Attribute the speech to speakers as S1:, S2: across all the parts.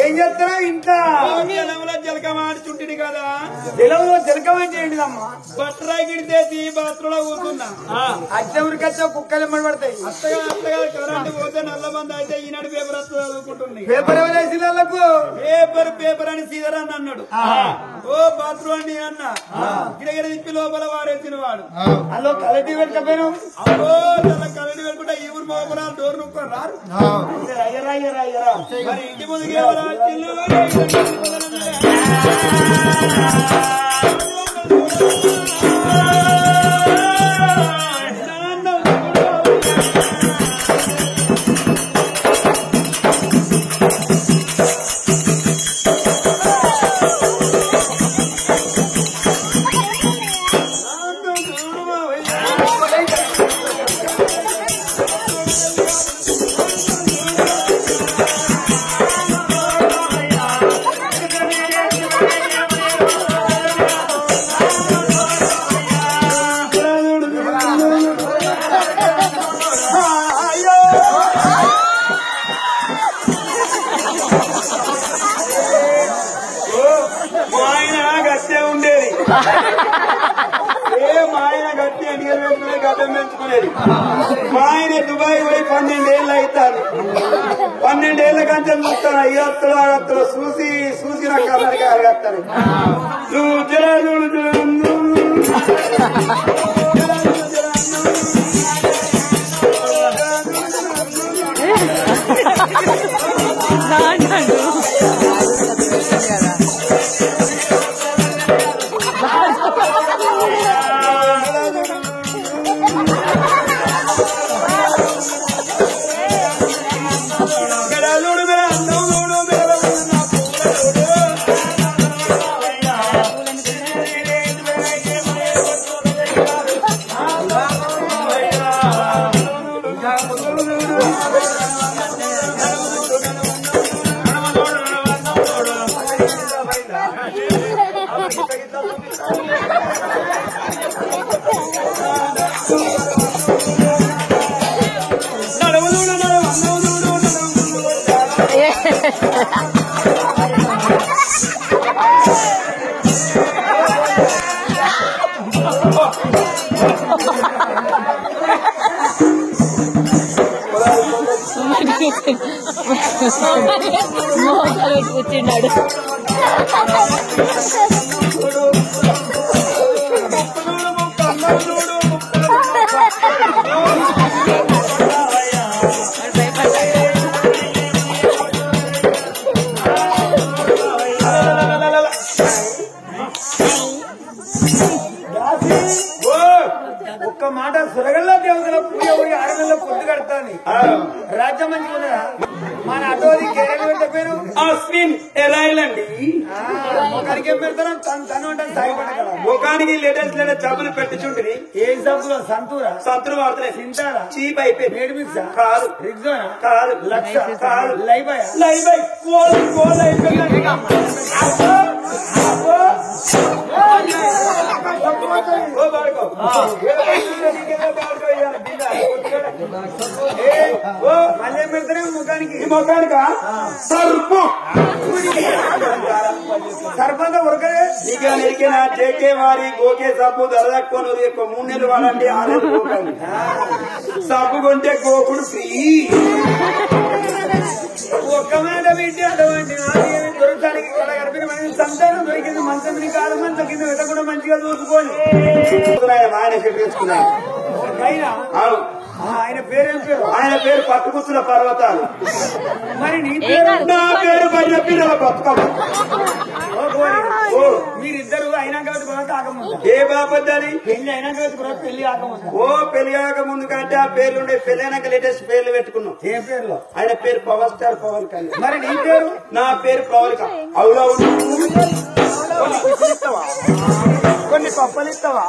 S1: ఏం చెప్తారా ఇంట్లో
S2: జలకమాడి చుట్టిని కదా
S1: జలంలో జలకమని చేయండి అమ్మా.
S2: బట్టరా గిడితే బాత్రూంలో కూర్చున్నా
S1: అద్దెవరికచ్చా కుక్కలు పడతాయి.
S2: అత్తగా కరెంట్ పోతే నల్ల మంది అయితే ఈనాడు పేపర్ వస్తుంది చదువుకుంటుంది.
S1: పేపర్ ఎవరేసి
S2: పేపర్ అని సీదరాన్ని అన్నాడు. ఓ బాత్రూమ్ అని అన్న గిరగిర తిప్పి లోపల వాడేసిన వాడు
S1: అలో కలెక్టీ వెళ్ళకపోయినా
S2: అబ్బో చాలా కరెంట్ వెళ్ళకుంటే ఈ ఊరు మోపరాలు డోర్ నొక్కొని రారు. మరి ఇంటి ముందుకే మా ఆయన దుబాయ్ పోయి 12 ఏళ్ళు అవుతారు. 12 ఏళ్ళ కంటే చూస్తాను అయ్యత్తలు అత్తలు చూసి నాకు అమెరికా అడగత్తారు.
S3: మోసాలు కూర్చున్నాడు.
S1: ఒక్క మాట సురగల్లా దేవతల పూజ పోయి 6 నెలల పొద్దు కడతాను. రాజ్యం మంచిగా మన అటోది కేరళ పేరు
S2: అశ్విన్ ఎరాయిలండి.
S1: ముఖానికి ఏం పెడతారా తను అంటే సాయపడ
S2: ముఖానికి లేటెస్ట్ చేపలు పెట్టించుంటుంది.
S1: ఏ సబ్బులో సంతూరు
S2: వాడుతున్నాయి.
S1: తింటారా
S2: చీప్ అయిపోయి
S1: మేడ్ మిక్స్
S2: కాదు,
S1: రిగ్జోనా
S2: కాదు,
S1: లక్ష
S2: కాదు,
S1: లైవ్
S2: కోల్ అయిపోయింది.
S1: మళ్ళీ పెడతారా ముఖానికి
S2: ముఖానిక
S1: సర్పంగా ఉరకలే
S2: ఇక నిరికిన జేకే వారి గోకే సబ్బు ధర తక్కువ 3 నెలలు వాడండి. 6 నెలలు గోకండి. సబ్బు కొంటే గోకుడు ఫ్రీ.
S1: ఒక్క మాట పెట్టి అటువంటి దొరకడానికి గడిపిన సంతానం దొరికింది. మంచం కాలం మంత కింద కూడా మంచిగా చూసుకోండి.
S2: ఆయన చెట్టు తెచ్చుకున్నాను.
S1: ఆయన పేరేం పేరు?
S2: ఆయన పేరు పట్టుకుతున్న పర్వతాలు.
S1: మరి నీ పేరు?
S2: నా పేరు పైన పిల్లల బతుకమ్మ.
S1: మీరిద్దరు అయినా కాబట్టి కూడా కాకముందు
S2: ఏ బాపద్దని
S1: పెళ్లి అయినా కాబట్టి కూడా పెళ్లి కాకముందు
S2: పెళ్లి కాకముందు కంటే ఆ పేర్లు ఉండే. పెళ్లి అయినాక లేటెస్ట్ పేర్లు పెట్టుకున్నాం.
S1: ఏ పేరులో?
S2: ఆయన పేరు పవర్ స్టార్ పవన్ కళ్యాణ్.
S1: మరి నీ పేరు?
S2: నా పేరు ప్రవళిక. అవులా
S1: కొన్ని పప్పలు ఇస్తావా?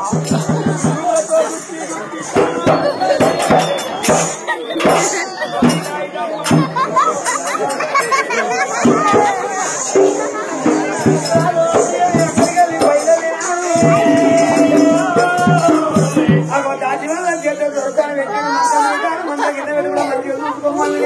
S1: దాని వల్ల దొరకాలని పెట్టిన మంద కింద పెట్టి కూడా మంచిగా కొమ్మల్ని